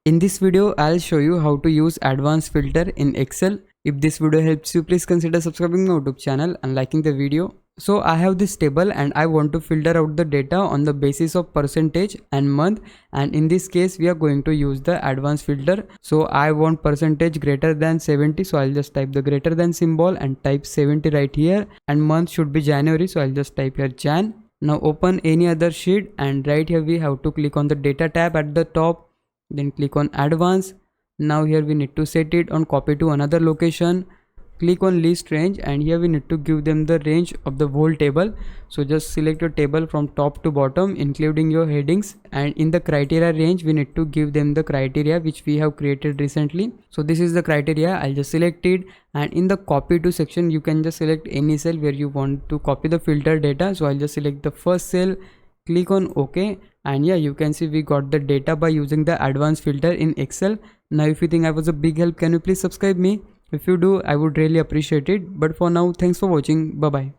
In this video, I'll show you how to use advanced filter in Excel. If this video helps you, please consider subscribing my YouTube channel and liking the video. So I have this table and I want to filter out the data on the basis of percentage and month, and in this case we are going to use the advanced filter. So I want percentage greater than 70, so I'll just type the greater than symbol and type 70 right here, and month should be January, so I'll just type here Jan. Now open any other sheet, and right here we have to click on the data tab at the top, then click on advanced. Now here we need to set it on copy to another location. Click on list range, and here we need to give them the range of the whole table. So just select your table from top to bottom including your headings, and in the criteria range we need to give them the criteria which we have created recently. So this is the criteria. I'll just select it, and in the copy to section you can just select any cell where you want to copy the filter data. So I'll just select the first cell, click on OK, and yeah, you can see we got the data by using the advanced filter in Excel. Now if you think I was a big help, can you please subscribe me? If you do, I would really appreciate it. But for now, thanks for watching. Bye bye.